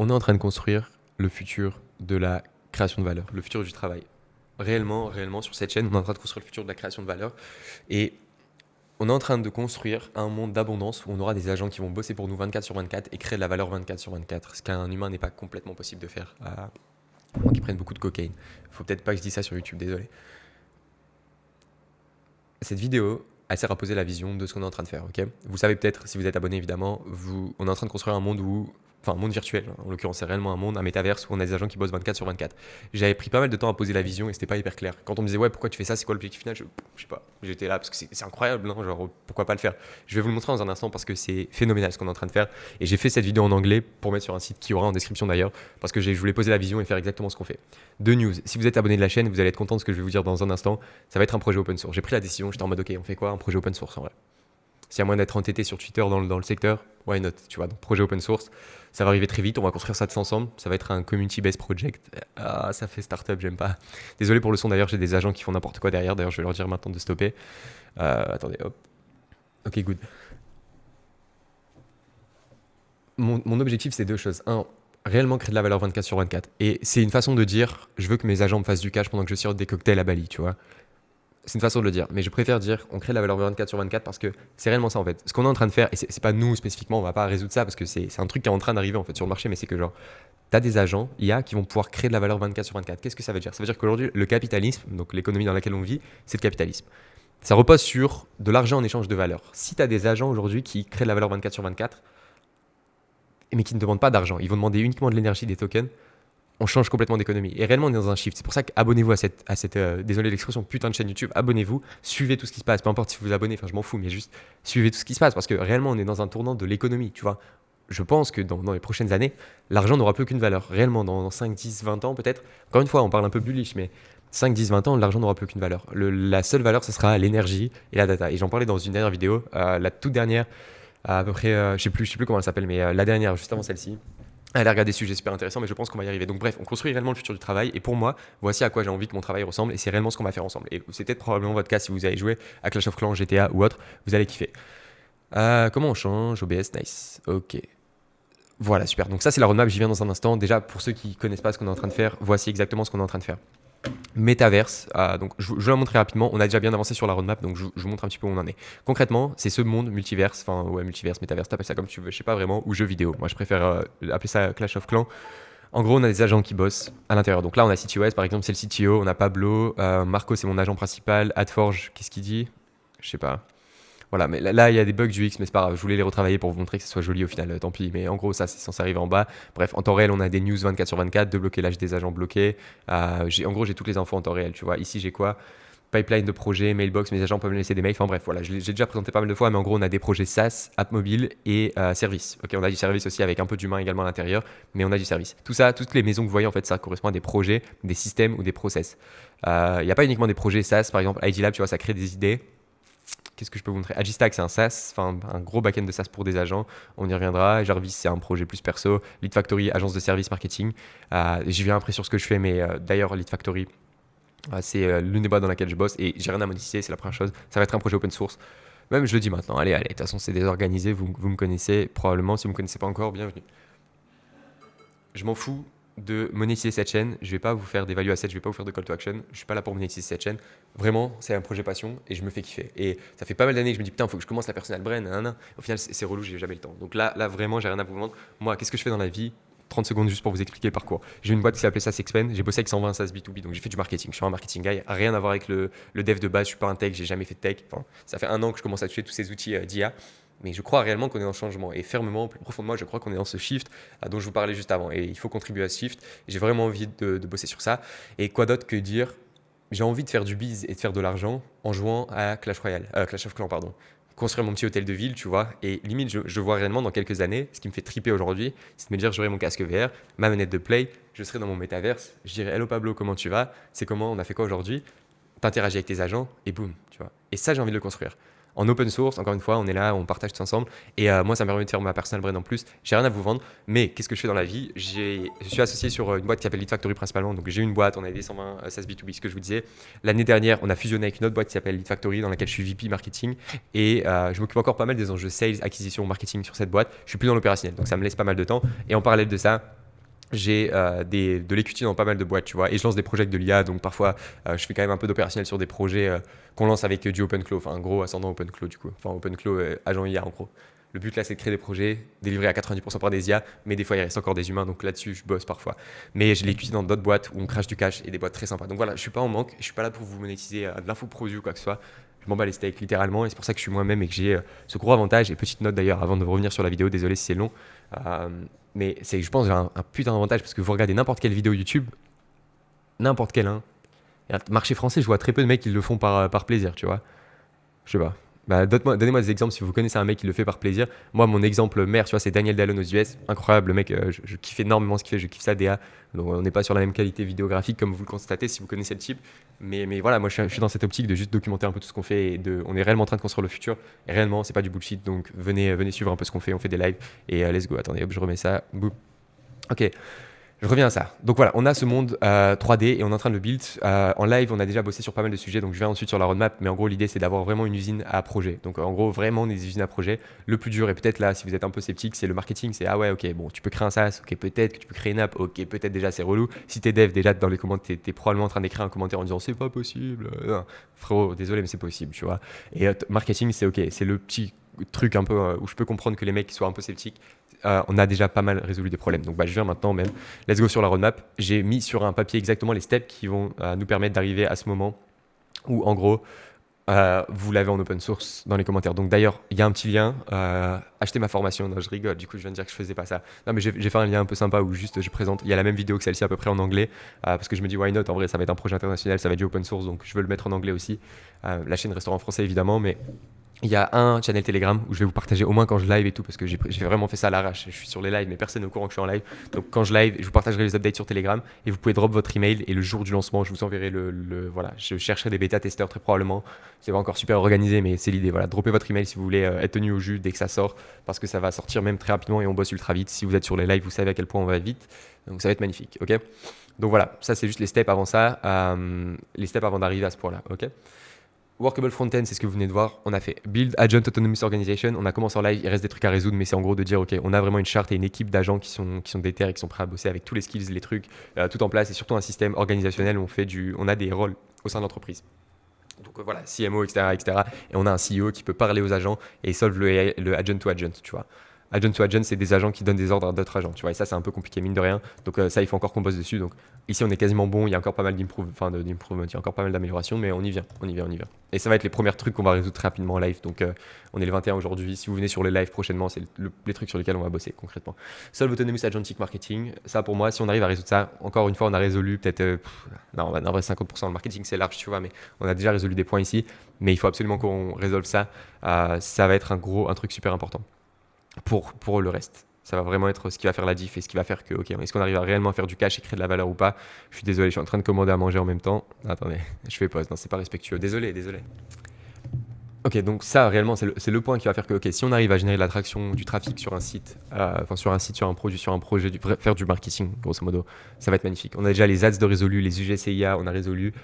on est en train de construire le futur de la création de valeur, le futur du travail. Réellement, sur cette chaîne, on est en train de construire le futur de la création de valeur. Et on est en train de construire un monde d'abondance où on aura des agents qui vont bosser pour nous 24 sur 24 et créer de la valeur 24 sur 24, ce qu'un humain n'est pas complètement possible de faire, à moins qu'il prenne beaucoup de cocaïne. Faut peut-être pas que je dise ça sur YouTube, désolé. Cette vidéo, elle sert à poser la vision de ce qu'on est en train de faire, ok? Vous savez peut-être, si vous êtes abonné évidemment, on est en train de construire un monde où, enfin un monde virtuel, en l'occurrence c'est réellement un monde, un métaverse où on a des agents qui bossent 24 sur 24. J'avais pris pas mal de temps à poser la vision et c'était pas hyper clair. Quand on me disait ouais pourquoi tu fais ça, c'est quoi l'objectif final, je sais pas, j'étais là parce que c'est incroyable, hein, genre pourquoi pas le faire. Je vais vous le montrer dans un instant parce que c'est phénoménal ce qu'on est en train de faire et j'ai fait cette vidéo en anglais pour mettre sur un site qui aura en description d'ailleurs parce que je voulais poser la vision et faire exactement ce qu'on fait. Deux news, si vous êtes abonné de la chaîne, vous allez être content de ce que je vais vous dire dans un instant, ça va être un projet open source. J'ai pris la décision, j'étais en mode ok on fait quoi, un projet open source en vrai. S'il y a moyen d'être entêté sur Twitter dans le secteur, why not, tu vois, donc projet open source, ça va arriver très vite, on va construire ça tous ensemble, ça va être un community-based project. Ah, ça fait startup, j'aime pas. Désolé pour le son d'ailleurs, j'ai des agents qui font n'importe quoi derrière, d'ailleurs je vais leur dire maintenant de stopper. Attendez, hop. Ok, good. Mon objectif c'est deux choses. Un, réellement créer de la valeur 24 sur 24. Et c'est une façon de dire, je veux que mes agents me fassent du cash pendant que je sirote des cocktails à Bali, tu vois. C'est une façon de le dire, mais je préfère dire on crée de la valeur 24 sur 24 parce que c'est réellement ça en fait. Ce qu'on est en train de faire, et c'est pas nous spécifiquement, on va pas résoudre ça parce que c'est un truc qui est en train d'arriver en fait sur le marché, mais c'est que genre, t'as des agents IA qui vont pouvoir créer de la valeur 24 sur 24. Qu'est-ce que ça veut dire? Ça veut dire qu'aujourd'hui, le capitalisme, donc l'économie dans laquelle on vit, c'est le capitalisme. Ça repose sur de l'argent en échange de valeur. Si t'as des agents aujourd'hui qui créent de la valeur 24 sur 24, mais qui ne demandent pas d'argent, ils vont demander uniquement de l'énergie, des tokens, on change complètement d'économie. Et réellement, on est dans un shift. C'est pour ça qu'abonnez-vous à cette désolé l'expression, putain de chaîne YouTube. Abonnez-vous, suivez tout ce qui se passe. Peu importe si vous vous abonnez, enfin, je m'en fous, mais juste suivez tout ce qui se passe parce que réellement, on est dans un tournant de l'économie, tu vois. Je pense que dans les prochaines années, l'argent n'aura plus aucune valeur. Réellement, dans 5, 10, 20 ans, peut-être. Encore une fois, on parle un peu bullish, mais 5, 10, 20 ans, l'argent n'aura plus aucune valeur. La seule valeur, ce sera l'énergie et la data. Et j'en parlais dans une dernière vidéo, la toute dernière, à peu près, je sais plus comment elle s'appelle, mais la dernière, juste avant celle-ci. Elle a regardé des sujets super intéressants, mais je pense qu'on va y arriver. Donc bref, on construit réellement le futur du travail. Et pour moi, voici à quoi j'ai envie que mon travail ressemble. Et c'est réellement ce qu'on va faire ensemble. Et c'est peut-être probablement votre cas si vous avez joué à Clash of Clans, GTA ou autre. Vous allez kiffer. Comment on change? OBS, nice. Ok. Voilà, super. Donc ça, c'est la roadmap. J'y viens dans un instant. Déjà, pour ceux qui connaissent pas ce qu'on est en train de faire, voici exactement ce qu'on est en train de faire. Metaverse, donc je vais la montrer rapidement. On a déjà bien avancé sur la roadmap, donc je vous montre un petit peu où on en est. Concrètement, c'est ce monde multiverse, enfin ouais, multiverse, métaverse, t'appelles ça comme tu veux, je sais pas vraiment, ou jeu vidéo. Moi, je préfère appeler ça Clash of Clans. En gros, on a des agents qui bossent à l'intérieur. Donc là, on a CTOS, par exemple, c'est le CTO, on a Pablo, Marco, c'est mon agent principal, Adforge, qu'est-ce qu'il dit? Je sais pas. Voilà, mais là, il y a des bugs du X, mais c'est pas grave. Je voulais les retravailler pour vous montrer que ce soit joli au final, tant pis. Mais en gros, ça, c'est censé arriver en bas. Bref, en temps réel, on a des news 24 sur 24, de bloquer l'âge des agents bloqués. En gros, j'ai toutes les infos en temps réel, tu vois. Ici, j'ai quoi? Pipeline de projet, mailbox, mes agents peuvent me laisser des mails. Enfin bref, voilà, j'ai déjà présenté pas mal de fois, mais en gros, on a des projets SaaS, app mobile et service. Ok, on a du service aussi avec un peu d'humain également à l'intérieur, mais on a du service. Tout ça, toutes les maisons que vous voyez, en fait, ça correspond à des projets, des systèmes ou des process. Il n'y a pas uniquement des projets SaaS, par exemple, ID Lab, tu vois, ça crée des idées. Qu'est-ce que je peux vous montrer? Agistack, c'est un SaaS, enfin un gros back-end de SaaS pour des agents. On y reviendra. Jarvis, c'est un projet plus perso. Lead Factory, agence de service marketing. J'y viens après sur ce que je fais, mais d'ailleurs, Lead Factory, c'est l'une des boîtes dans laquelle je bosse et j'ai rien à monétiser, c'est la première chose. Ça va être un projet open source. Même je le dis maintenant, allez, de toute façon c'est désorganisé, vous me connaissez probablement, si vous me connaissez pas encore, bienvenue. Je m'en fous de monétiser cette chaîne, je vais pas vous faire des value assets, je vais pas vous faire de call to action, je suis pas là pour monétiser cette chaîne. Vraiment, c'est un projet passion et je me fais kiffer. Et ça fait pas mal d'années que je me dis putain, faut que je commence la personal brand, nanana. Au final, c'est relou, j'ai jamais le temps. Donc là vraiment, j'ai rien à vous vendre. Moi, qu'est-ce que je fais dans la vie? 30 secondes juste pour vous expliquer le parcours. J'ai une boîte qui s'appelait SaaSexpand, j'ai bossé avec 120 SaaS B2B, donc j'ai fait du marketing. Je suis un marketing guy, rien à voir avec le dev de base, je suis pas un tech, j'ai jamais fait de tech. Enfin, ça fait un an que je commence à toucher tous ces outils d'IA, mais je crois réellement qu'on est dans le changement. Et fermement, plus profondément, je crois qu'on est dans ce shift dont je vous parlais juste avant. Et il faut contribuer à ce shift. J'ai vraiment envie de bosser sur ça. Et quoi d'autre que dire? J'ai envie de faire du biz et de faire de l'argent en jouant à Clash Royale, Clash of Clans, pardon. Construire mon petit hôtel de ville, tu vois. Et limite, je vois réellement dans quelques années, ce qui me fait triper aujourd'hui, c'est de me dire, j'aurai mon casque VR, ma manette de play, je serai dans mon métaverse, je dirai, hello Pablo, comment tu vas? C'est comment? On a fait quoi aujourd'hui? T'interagis avec tes agents et boum, tu vois. Et ça, j'ai envie de le construire. En open source, encore une fois, on est là, on partage tout ensemble. Et moi, ça me permet de faire ma personal brand en plus. J'ai rien à vous vendre, mais qu'est-ce que je fais dans la vie? Je suis associé sur une boîte qui s'appelle Lead Factory principalement. Donc j'ai une boîte, on a des 120 SaaS B2B, ce que je vous disais. L'année dernière, on a fusionné avec une autre boîte qui s'appelle Lead Factory, dans laquelle je suis VP marketing. Et je m'occupe encore pas mal des enjeux sales, acquisition, marketing sur cette boîte. Je suis plus dans l'opérationnel, donc ça me laisse pas mal de temps. Et en parallèle de ça, j'ai de l'equity dans pas mal de boîtes, tu vois, et je lance des projets avec de l'IA, donc parfois je fais quand même un peu d'opérationnel sur des projets qu'on lance avec du OpenClaw, enfin un gros ascendant OpenClaw du coup, enfin OpenClaw agent IA en gros. Le but là c'est de créer des projets délivrés à 90% par des IA, mais des fois il reste encore des humains, donc là-dessus je bosse parfois. Mais j'ai l'equity dans d'autres boîtes où on crache du cash et des boîtes très sympas. Donc voilà, je suis pas en manque, je suis pas là pour vous monétiser de l'infoproduit ou quoi que ce soit. Je m'en bats les steaks littéralement et c'est pour ça que je suis moi-même et que j'ai ce gros avantage. Et petite note d'ailleurs avant de revenir sur la vidéo, désolé si c'est long. Euh, mais c'est, je pense, que j'ai un putain d'avantage parce que vous regardez n'importe quelle vidéo YouTube, n'importe quelle, hein. Marché français, je vois très peu de mecs qui le font par plaisir, tu vois. Je sais pas. Bah, donnez-moi des exemples si vous connaissez un mec qui le fait par plaisir. Moi, mon exemple mère, tu vois, c'est Daniel Dallon aux US. Incroyable, le mec, je kiffe énormément ce qu'il fait, je kiffe sa DA. Donc, on n'est pas sur la même qualité vidéographique comme vous le constatez si vous connaissez le type. Mais voilà, moi, je suis dans cette optique de juste documenter un peu tout ce qu'on fait. On est réellement en train de construire le futur. Et réellement, c'est pas du bullshit. Donc, venez suivre un peu ce qu'on fait. On fait des lives. Et let's go. Attendez, hop, je remets ça. Boum. Ok. Je reviens à ça. Donc voilà, on a ce monde 3D et on est en train de le build. En live, on a déjà bossé sur pas mal de sujets, donc je vais ensuite sur la roadmap. Mais en gros, l'idée, c'est d'avoir vraiment une usine à projet. Donc en gros, vraiment des usines à projet. Le plus dur, et peut-être là, si vous êtes un peu sceptique, c'est le marketing. C'est ah ouais, ok, bon, tu peux créer un SaaS, ok, peut-être que tu peux créer une app, ok, peut-être déjà c'est relou. Si t'es dev, déjà dans les commentaires, t'es probablement en train d'écrire un commentaire en disant c'est pas possible. Non, frérot, désolé, mais c'est possible, tu vois. Et marketing, c'est ok, c'est le petit truc un peu où je peux comprendre que les mecs soient un peu sceptiques. On a déjà pas mal résolu des problèmes. Donc je viens maintenant même. Let's go sur la roadmap. J'ai mis sur un papier exactement les steps qui vont nous permettre d'arriver à ce moment où en gros vous l'avez en open source dans les commentaires. Donc d'ailleurs, il y a un petit lien. Achetez ma formation. Non, je rigole. Du coup, je viens de dire que je faisais pas ça. Non, mais j'ai fait un lien un peu sympa où juste je présente. Il y a la même vidéo que celle-ci à peu près en anglais parce que je me dis why not. En vrai, ça va être un projet international, ça va être du open source, donc je veux le mettre en anglais aussi. La chaîne restera en français évidemment, mais il y a un channel Telegram où je vais vous partager au moins quand je live et tout, parce que j'ai vraiment fait ça à l'arrache. Je suis sur les lives, mais personne n'est au courant que je suis en live. Donc quand je live, je vous partagerai les updates sur Telegram et vous pouvez drop votre email. Et le jour du lancement, je vous enverrai voilà, je chercherai des bêta-testeurs très probablement. C'est pas encore super organisé, mais c'est l'idée. Voilà, droppez votre email si vous voulez être tenu au jus dès que ça sort, parce que ça va sortir même très rapidement et on bosse ultra vite. Si vous êtes sur les lives, vous savez à quel point on va vite. Donc ça va être magnifique, ok. Donc voilà, ça c'est juste les steps avant ça, les steps avant d'arriver à ce point-là, ok. Workable Frontend, c'est ce que vous venez de voir. On a fait Build Agent Autonomous Organization. On a commencé en live. Il reste des trucs à résoudre, mais c'est en gros de dire ok, on a vraiment une charte et une équipe d'agents qui sont déter et qui sont prêts à bosser avec tous les skills, les trucs, tout en place et surtout un système organisationnel où on a des rôles au sein de l'entreprise. Donc voilà, CMO, etc., etc. Et on a un CEO qui peut parler aux agents et solve le agent to agent, tu vois. Agent to agent, c'est des agents qui donnent des ordres à d'autres agents, tu vois. Et ça, c'est un peu compliqué, mine de rien. Donc ça, il faut encore qu'on bosse dessus. Donc ici, on est quasiment bon. Il y a encore pas mal d'improvement, il y a encore pas mal d'améliorations, mais on y vient, on y vient, on y vient. Et ça va être les premiers trucs qu'on va résoudre très rapidement en live. Donc on est le 21 aujourd'hui. Si vous venez sur les lives prochainement, c'est les trucs sur lesquels on va bosser concrètement. Solve Autonomous Agentic Marketing. Ça, pour moi, si on arrive à résoudre ça, encore une fois, on a résolu peut-être, non, en vrai, 50%. Le marketing, c'est large, tu vois, mais on a déjà résolu des points ici. Mais il faut absolument qu'on résolve ça. Ça va être un truc super important pour le reste. Ça va vraiment être ce qui va faire la diff et ce qui va faire que, ok, est-ce qu'on arrive à réellement faire du cash et créer de la valeur ou pas. Je suis désolé, je suis en train de commander à manger en même temps. Attendez, je fais pause, non, c'est pas respectueux. Désolé. Ok, donc ça, réellement, c'est le point qui va faire que, ok, si on arrive à générer de l'attraction, du trafic sur un site, sur un produit, sur un projet, faire du marketing, grosso modo, ça va être magnifique. On a déjà les ads de résolu, les UGCIA, on a résolu,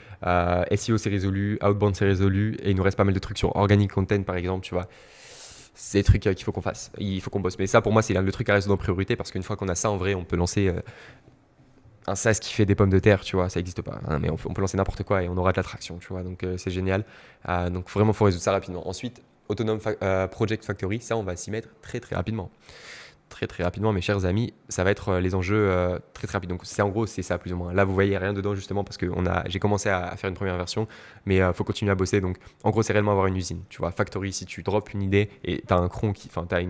SEO c'est résolu, outbound c'est résolu, et il nous reste pas mal de trucs sur organic content, par exemple, tu vois. C'est des trucs qu'il faut qu'on fasse, il faut qu'on bosse. Mais ça, pour moi, c'est le truc à résoudre en priorité parce qu'une fois qu'on a ça, en vrai, on peut lancer un SaaS qui fait des pommes de terre, tu vois, ça n'existe pas. Hein, mais on peut lancer n'importe quoi et on aura de l'attraction, tu vois. Donc c'est génial. Donc vraiment, il faut résoudre ça rapidement. Ensuite, Autonome Project Factory, ça, on va s'y mettre très très rapidement. Très rapidement, mes chers amis, ça va être les enjeux très rapides. Donc c'est en gros, c'est ça plus ou moins. Là, vous voyez rien dedans justement parce que j'ai commencé à faire une première version, mais faut continuer à bosser. Donc en gros, c'est réellement avoir une usine. Tu vois, Factory, si tu drops une idée et t'as un cron t'as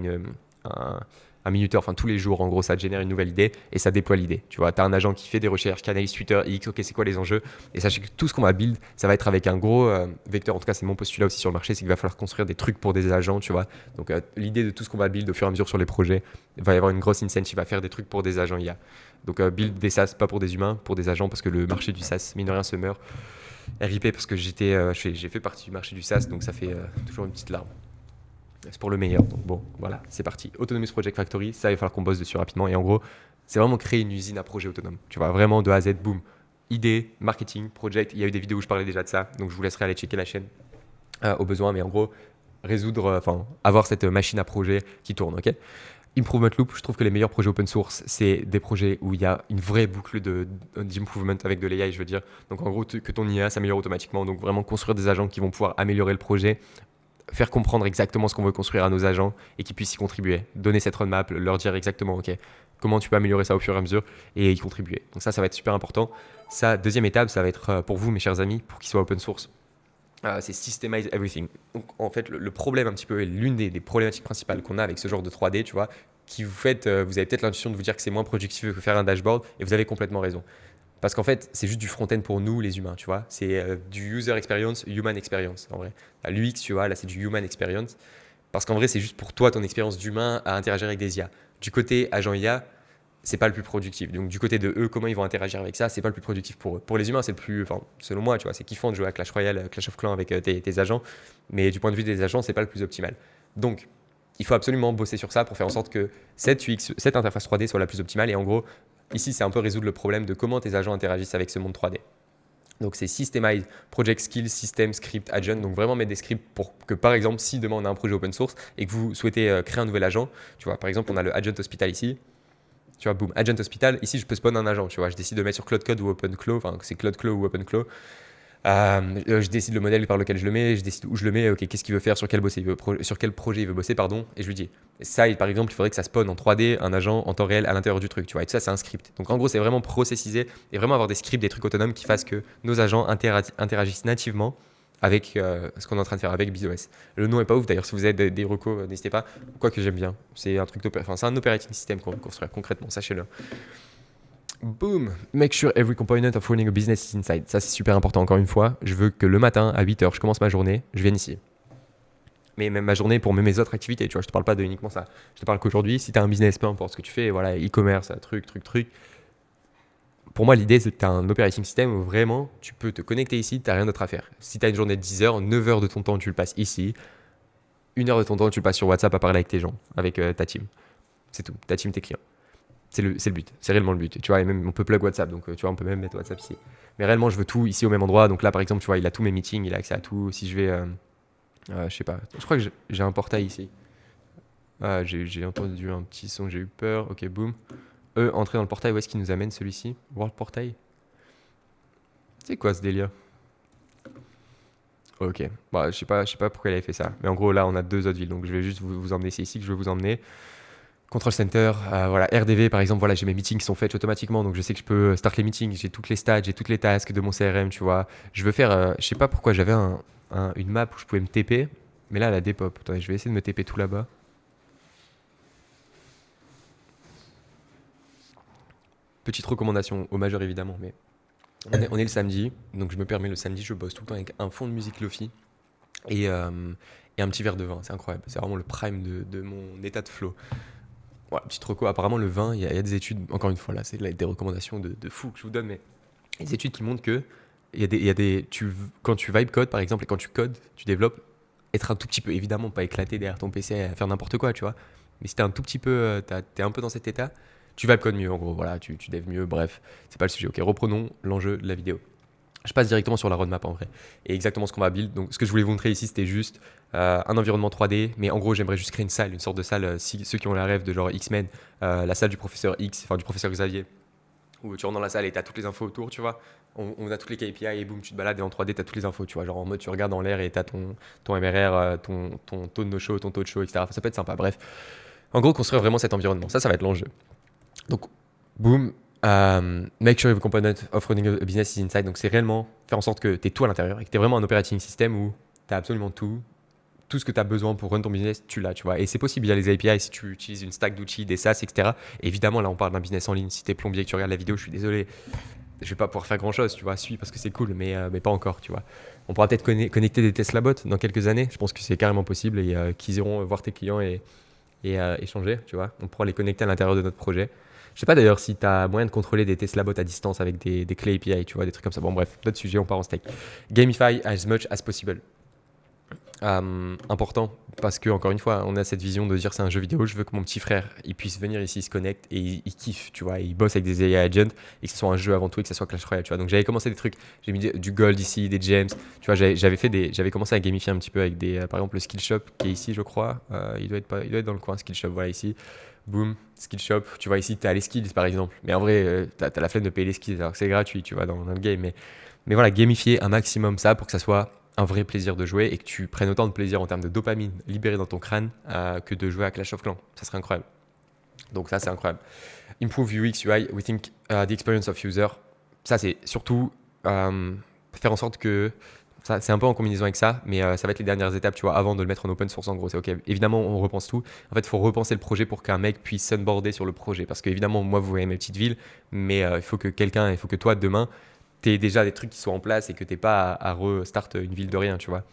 un minuteur, enfin tous les jours, en gros, ça te génère une nouvelle idée et ça déploie l'idée. Tu vois, tu as un agent qui fait des recherches, qui analyse Twitter, X, ok, c'est quoi les enjeux. Et sachez que tout ce qu'on va build, ça va être avec un gros vecteur. En tout cas, c'est mon postulat aussi sur le marché, c'est qu'il va falloir construire des trucs pour des agents, tu vois. Donc, l'idée de tout ce qu'on va build au fur et à mesure sur les projets, il va y avoir une grosse incentive à faire des trucs pour des agents IA. Donc, build des SaaS, pas pour des humains, pour des agents, parce que le marché du SaaS, mine de rien, se meurt. RIP, parce que j'ai fait partie du marché du SaaS, donc ça fait toujours une petite larme. C'est pour le meilleur. Donc bon, voilà, c'est parti. Autonomous Project Factory, ça, il va falloir qu'on bosse dessus rapidement. Et en gros, c'est vraiment créer une usine à projet autonome. Tu vois, vraiment de A à Z, boum. Idée, marketing, project. Il y a eu des vidéos où je parlais déjà de ça. Donc je vous laisserai aller checker la chaîne au besoin. Mais en gros, avoir cette machine à projet qui tourne, ok. Improvement Loop, je trouve que les meilleurs projets open source, c'est des projets où il y a une vraie boucle d'improvement avec de l'AI, je veux dire. Donc en gros, que ton IA s'améliore automatiquement. Donc vraiment construire des agents qui vont pouvoir améliorer le projet, faire comprendre exactement ce qu'on veut construire à nos agents et qu'ils puissent y contribuer. Donner cette roadmap, leur dire exactement, ok, comment tu peux améliorer ça au fur et à mesure et y contribuer. Donc ça va être super important. Ça, deuxième étape, ça va être pour vous, mes chers amis, pour qu'il soit open source. C'est systemize everything. Donc en fait, le problème un petit peu, et l'une des problématiques principales qu'on a avec ce genre de 3D, tu vois, qui vous faites, vous avez peut-être l'intuition de vous dire que c'est moins productif que faire un dashboard, et vous avez complètement raison. Parce qu'en fait, c'est juste du front-end pour nous, les humains, tu vois. C'est du user experience, human experience, en vrai. L'UX, tu vois, là, c'est du human experience. Parce qu'en vrai, c'est juste pour toi, ton expérience d'humain à interagir avec des IA. Du côté agent IA, c'est pas le plus productif. Donc du côté de eux, comment ils vont interagir avec ça, c'est pas le plus productif pour eux. Pour les humains, c'est le plus, enfin, selon moi, tu vois, c'est kiffant de jouer à Clash Royale, Clash of Clans avec tes agents, mais du point de vue des agents, c'est pas le plus optimal. Donc, il faut absolument bosser sur ça pour faire en sorte que cette interface 3D soit la plus optimale. Et en gros, ici, c'est un peu résoudre le problème de comment tes agents interagissent avec ce monde 3D. Donc c'est Systemize, Project Skills, System, Script, Agent. Donc vraiment mettre des scripts pour que par exemple, si demain on a un projet open source et que vous souhaitez créer un nouvel agent, tu vois, par exemple, on a le Agent Hospital ici. Tu vois, boum, Agent Hospital. Ici, je peux spawn un agent, tu vois. Je décide de mettre sur Cloud Code ou OpenClaw. Enfin, c'est Cloud Claw ou OpenClaw. Je décide le modèle par lequel je le mets, je décide où je le mets, ok, qu'est-ce qu'il veut faire, sur quel projet il veut bosser, pardon, et je lui dis. Ça, par exemple, il faudrait que ça spawn en 3D un agent en temps réel à l'intérieur du truc, tu vois. Et tout ça, c'est un script. Donc en gros, c'est vraiment processiser et vraiment avoir des scripts, des trucs autonomes qui fassent que nos agents interagissent nativement avec ce qu'on est en train de faire avec BizOS. Le nom est pas ouf, d'ailleurs, si vous avez des recos, n'hésitez pas. Quoique j'aime bien. C'est un truc c'est un operating system qu'on veut construire concrètement, sachez-le. Boom! Make sure every component of running a business is inside. Ça, c'est super important. Encore une fois, je veux que le matin, à 8h, je commence ma journée, je viens ici. Mais même ma journée pour mes autres activités, tu vois, je te parle pas de uniquement ça. Je te parle qu'aujourd'hui, si tu as un business, peu importe ce que tu fais, voilà, e-commerce, truc. Pour moi, l'idée, c'est que tu as un operating system où vraiment, tu peux te connecter ici, tu n'as rien d'autre à faire. Si tu as une journée de 10h, 9h de ton temps, tu le passes ici. 1h de ton temps, tu le passes sur WhatsApp à parler avec tes gens, avec ta team. C'est tout, ta team, tes clients. C'est le but, c'est réellement le but. Tu vois, et même on peut plug WhatsApp, donc tu vois, on peut même mettre WhatsApp ici. Mais réellement, je veux tout ici au même endroit. Donc là, par exemple, tu vois, il a tous mes meetings, il a accès à tout. Si je vais, je sais pas, je crois que j'ai un portail ici. J'ai entendu un petit son, j'ai eu peur. Ok, boum. Entrer dans le portail, où est-ce qu'il nous amène celui-ci? World Portail. C'est quoi ce délire? Ok, bah, je sais pas pourquoi il avait fait ça. Mais en gros, là, on a 2 autres villes. Donc je vais juste vous emmener, c'est ici que je veux vous emmener. Control Center, voilà, RDV par exemple, voilà, j'ai mes meetings qui sont faits automatiquement, donc je sais que je peux start les meetings, j'ai toutes les stats, j'ai toutes les tasks de mon CRM, tu vois. Je veux faire, je sais pas pourquoi j'avais une map où je pouvais me TP, mais là, elle a dépop. Attendez, je vais essayer de me TP tout là-bas. Petite recommandation au majeur évidemment, mais on est le samedi, donc je me permets le samedi, je bosse tout le temps avec un fond de musique lofi et un petit verre de vin, c'est incroyable, c'est vraiment le prime de mon état de flow. Voilà, petite reco. Apparemment, le vin, il y a des études, encore une fois, là, c'est des recommandations de fou que je vous donne, mais il y a des études qui montrent que quand tu vibe code, par exemple, et quand tu codes, tu développes, être un tout petit peu, évidemment, pas éclaté derrière ton PC à faire n'importe quoi, tu vois. Mais si t'es un tout petit peu, t'es un peu dans cet état, tu vibe code mieux, en gros, voilà, tu devs mieux, bref, c'est pas le sujet. Ok, reprenons l'enjeu de la vidéo. Je passe directement sur la roadmap en vrai. Et exactement ce qu'on va build. Donc, ce que je voulais vous montrer ici, c'était juste un environnement 3D. Mais en gros, j'aimerais juste créer une salle, une sorte de salle. Ceux qui ont la rêve de genre X-Men, la salle du professeur X, enfin du professeur Xavier, où tu rentres dans la salle et tu as toutes les infos autour, tu vois. On a toutes les KPI et boum, tu te balades et en 3D, tu as toutes les infos, tu vois. Genre en mode, tu regardes dans l'air et tu as ton MRR, ton taux de no-show, ton taux de show, etc. Enfin, ça peut être sympa. Bref. En gros, construire vraiment cet environnement. Ça va être l'enjeu. Donc, boum. Make sure every component of running a business is inside. Donc, c'est réellement faire en sorte que tu es tout à l'intérieur et que tu es vraiment un operating system où tu as absolument tout. Tout ce que tu as besoin pour run ton business, tu l'as, tu vois. Et c'est possible via les API si tu utilises une stack d'outils, des SaaS, etc. Et évidemment, là, on parle d'un business en ligne. Si tu es plombier et que tu regardes la vidéo, je suis désolé. Je vais pas pouvoir faire grand chose, tu vois. Suis parce que c'est cool, mais pas encore, tu vois. On pourra peut-être connecter des Tesla bots dans quelques années. Je pense que c'est carrément possible et qu'ils iront voir tes clients et échanger, tu vois. On pourra les connecter à l'intérieur de notre projet. Je sais pas d'ailleurs si tu as moyen de contrôler des Tesla bots à distance avec des clés API, tu vois, des trucs comme ça. Bon, bref, d'autres sujets, on part en steak. Gamify as much as possible. Important parce que encore une fois on a cette vision de dire c'est un jeu vidéo, je veux que mon petit frère il puisse venir ici, se connecte et il kiffe, tu vois, il bosse avec des AI agents et que ce soit un jeu avant tout et que ce soit Clash Royale, tu vois. Donc j'avais commencé des trucs, j'ai mis du gold ici, des gems, tu vois, j'avais commencé à gamifier un petit peu avec des par exemple le skill shop qui est ici, je crois, il doit être dans le coin skill shop, voilà, ici. boum, skill shop. Tu vois, ici, tu as les skills, par exemple. Mais en vrai, tu as la flemme de payer les skills alors que c'est gratuit, tu vois, dans le game. Mais voilà, gamifier un maximum ça pour que ça soit un vrai plaisir de jouer et que tu prennes autant de plaisir en termes de dopamine libérée dans ton crâne que de jouer à Clash of Clans. Ça serait incroyable. Donc ça, c'est incroyable. Improve UX, UI, we think the experience of user. Ça, c'est surtout faire en sorte que ça, c'est un peu en combinaison avec ça, mais ça va être les dernières étapes, tu vois, avant de le mettre en open source. En gros, c'est ok. Évidemment, on repense tout. En fait, il faut repenser le projet pour qu'un mec puisse sunboarder sur le projet. Parce qu'évidemment, moi, vous voyez mes petites villes, mais il faut que toi, demain, tu aies déjà des trucs qui soient en place et que tu n'aies pas à restart une ville de rien, tu vois.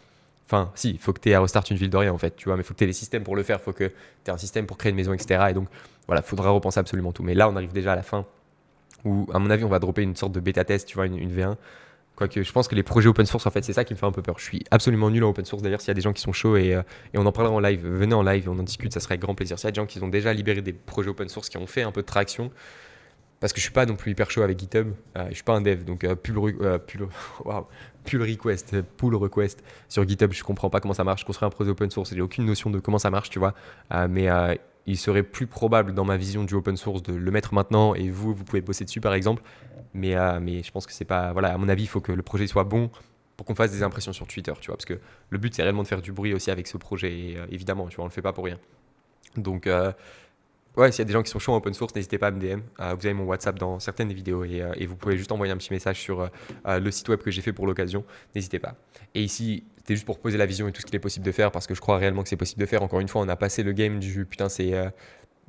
Enfin, si, il faut que tu aies à restart une ville de rien, en fait, tu vois, mais il faut que tu aies les systèmes pour le faire. Il faut que tu aies un système pour créer une maison, etc. Et donc, voilà, il faudra repenser absolument tout. Mais là, on arrive déjà à la fin où, à mon avis, on va dropper une sorte de bêta test, tu vois, une V1. Quoique, je pense que les projets open source, en fait, c'est ça qui me fait un peu peur. Je suis absolument nul en open source. D'ailleurs, s'il y a des gens qui sont chauds et on en parlera en live, venez en live et on en discute, ça serait avec grand plaisir. S'il y a des gens qui ont déjà libéré des projets open source, qui ont fait un peu de traction, parce que je suis pas non plus hyper chaud avec GitHub, je suis pas un dev, donc wow, pull request sur GitHub, je comprends pas comment ça marche. Construire un projet open source, j'ai aucune notion de comment ça marche, tu vois. Mais il serait plus probable dans ma vision du open source de le mettre maintenant et vous pouvez bosser dessus par exemple. Mais je pense que c'est pas, voilà, à mon avis, il faut que le projet soit bon pour qu'on fasse des impressions sur Twitter, tu vois, parce que le but c'est réellement de faire du bruit aussi avec ce projet, et, évidemment, tu vois, on le fait pas pour rien. Donc ouais, s'il y a des gens qui sont chauds en open source, n'hésitez pas à me DM. Vous avez mon WhatsApp dans certaines des vidéos et vous pouvez juste envoyer un petit message sur le site web que j'ai fait pour l'occasion. N'hésitez pas. Et ici, c'était juste pour poser la vision et tout ce qu'il est possible de faire parce que je crois réellement que c'est possible de faire. Encore une fois, on a passé le game du putain, c'est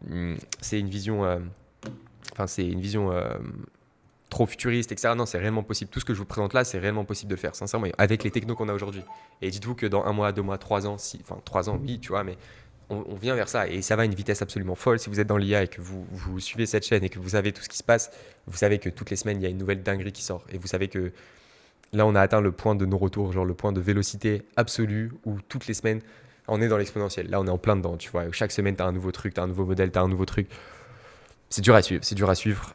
une vision. Enfin, c'est une vision trop futuriste, etc. Non, c'est réellement possible. Tout ce que je vous présente là, c'est réellement possible de le faire, sincèrement, avec les technos qu'on a aujourd'hui. Et dites-vous que dans un mois, 2 mois, 3 ans, enfin 3 ans, oui, tu vois, mais on vient vers ça et ça va à une vitesse absolument folle. Si vous êtes dans l'IA et que vous suivez cette chaîne et que vous savez tout ce qui se passe, vous savez que toutes les semaines, il y a une nouvelle dinguerie qui sort. Et vous savez que là, on a atteint le point de non-retour, genre le point de vélocité absolue où toutes les semaines, on est dans l'exponentiel. Là, on est en plein dedans, tu vois. Chaque semaine, tu as un nouveau truc, tu as un nouveau modèle, tu as un nouveau truc. C'est dur à suivre, c'est dur à suivre.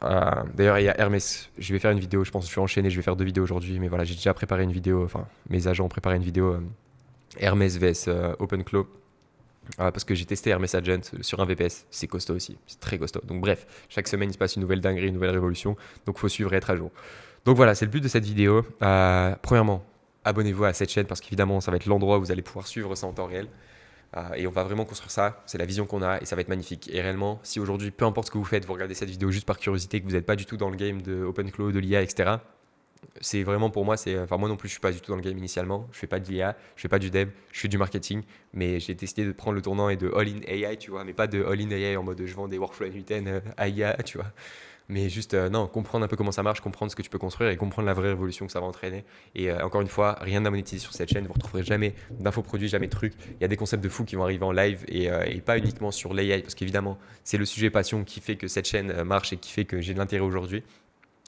D'ailleurs, il y a Hermès, je vais faire une vidéo, je pense que je vais enchaîner, je vais faire 2 vidéos aujourd'hui, mais voilà, j'ai déjà préparé une vidéo, enfin, mes agents ont préparé une vidéo Hermès vs OpenClaw. Parce que j'ai testé Hermès Agent sur un VPS, c'est costaud aussi, c'est très costaud. Donc bref, chaque semaine il se passe une nouvelle dinguerie, une nouvelle révolution, donc il faut suivre et être à jour. Donc voilà, c'est le but de cette vidéo. Premièrement, abonnez-vous à cette chaîne parce qu'évidemment ça va être l'endroit où vous allez pouvoir suivre ça en temps réel. Et on va vraiment construire ça, c'est la vision qu'on a et ça va être magnifique. Et réellement, si aujourd'hui, peu importe ce que vous faites, vous regardez cette vidéo juste par curiosité, que vous n'êtes pas du tout dans le game de OpenClaw, de l'IA, etc., c'est vraiment pour moi, enfin moi non plus je suis pas du tout dans le game initialement, je fais pas de l'IA, je fais pas du dev, je fais du marketing, mais j'ai décidé de prendre le tournant et de all-in AI, tu vois, mais pas de all-in AI en mode je vends des workflows N8N à IA, tu vois, mais juste non, comprendre un peu comment ça marche, comprendre ce que tu peux construire et comprendre la vraie révolution que ça va entraîner. Et encore une fois, rien à monétiser sur cette chaîne, vous retrouverez jamais d'infoproduits, jamais de trucs, il y a des concepts de fous qui vont arriver en live et pas uniquement sur l'AI, parce qu'évidemment c'est le sujet passion qui fait que cette chaîne marche et qui fait que j'ai de l'intérêt aujourd'hui.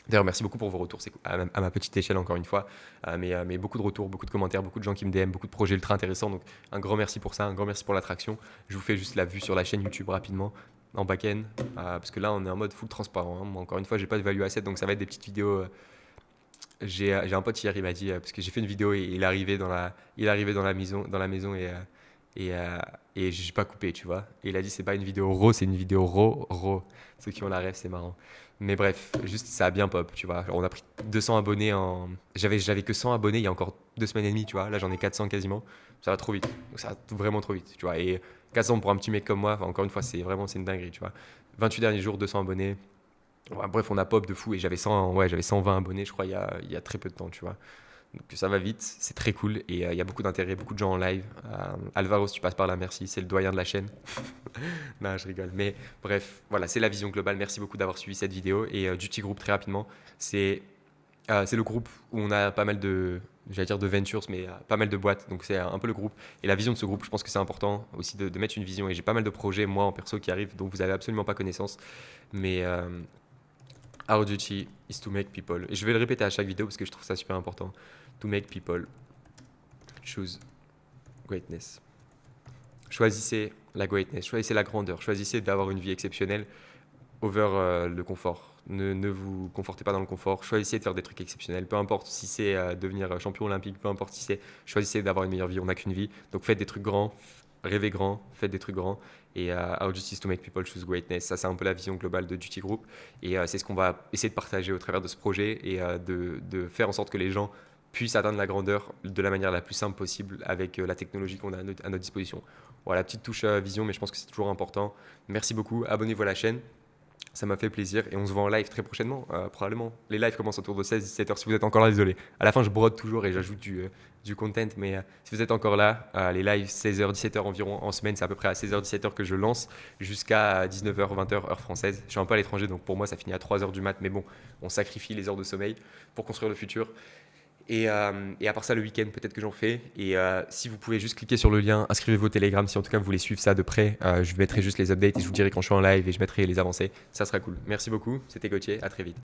D'ailleurs, merci beaucoup pour vos retours, c'est à ma petite échelle encore une fois, mais beaucoup de retours, beaucoup de commentaires, beaucoup de gens qui me DM, beaucoup de projets ultra intéressants, donc un grand merci pour ça, un grand merci pour l'attraction. Je vous fais juste la vue sur la chaîne YouTube rapidement, en back-end, parce que là on est en mode full transparent, hein. Moi, encore une fois, j'ai pas de value asset, donc ça va être des petites vidéos. J'ai un pote hier, il m'a dit, parce que j'ai fait une vidéo et il est arrivé dans la maison et, euh, et j'ai pas coupé, tu vois. Et il a dit, c'est pas une vidéo raw, c'est une vidéo raw. Ceux qui ont la ref, c'est marrant. Mais bref, juste ça a bien pop, tu vois. On a pris 200 abonnés en. J'avais que 100 abonnés il y a encore 2 semaines et demie, tu vois. Là, j'en ai 400 quasiment. Ça va trop vite. Donc, ça va vraiment trop vite, tu vois. Et 400 pour un petit mec comme moi, enfin, encore une fois, c'est une dinguerie, tu vois. 28 derniers jours, 200 abonnés. Ouais, bref, on a pop de fou et j'avais 120 abonnés, je crois, il y a très peu de temps, tu vois. Donc ça va vite, c'est très cool et il y a beaucoup d'intérêt, beaucoup de gens en live. Alvaro, si tu passes par là, merci, c'est le doyen de la chaîne. Non, je rigole. Mais bref, voilà, c'est la vision globale. Merci beaucoup d'avoir suivi cette vidéo. Et du petit groupe, très rapidement, c'est le groupe où on a pas mal j'allais dire de ventures, mais pas mal de boîtes. Donc c'est un peu le groupe. Et la vision de ce groupe, je pense que c'est important aussi de mettre une vision. Et j'ai pas mal de projets, moi, en perso, qui arrivent, dont vous avez absolument pas connaissance. Mais our duty is to make people. Et je vais le répéter à chaque vidéo parce que je trouve ça super important. To make people choose greatness. Choisissez la greatness, choisissez la grandeur, choisissez d'avoir une vie exceptionnelle over le confort. Ne vous confortez pas dans le confort, choisissez de faire des trucs exceptionnels, peu importe si c'est devenir champion olympique, peu importe si c'est, choisissez d'avoir une meilleure vie, on n'a qu'une vie, donc faites des trucs grands, rêvez grand, faites des trucs grands. Et our duty is to make people choose greatness. Ça, c'est un peu la vision globale de Duty Group. Et c'est ce qu'on va essayer de partager au travers de ce projet et de faire en sorte que les gens puissent atteindre la grandeur de la manière la plus simple possible avec la technologie qu'on a à notre disposition. Voilà, petite touche vision, mais je pense que c'est toujours important. Merci beaucoup. Abonnez-vous à la chaîne. Ça m'a fait plaisir et on se voit en live très prochainement, probablement. Les lives commencent autour de 16-17 heures si vous êtes encore là, désolé. À la fin, je brode toujours et j'ajoute du content, mais si vous êtes encore là, les lives 16h, 17h environ en semaine, c'est à peu près à 16h, 17h que je lance jusqu'à 19h, 20h heure française. Je suis un peu à l'étranger, donc pour moi, ça finit à 3h du mat, mais bon, on sacrifie les heures de sommeil pour construire le futur. Et à part ça, le week-end, peut-être que j'en fais. Et si vous pouvez juste cliquer sur le lien, inscrivez-vous au Telegram. Si en tout cas vous voulez suivre ça de près, je mettrai juste les updates et je vous dirai quand je suis en live et je mettrai les avancées. Ça sera cool. Merci beaucoup. C'était Gauthier. À très vite.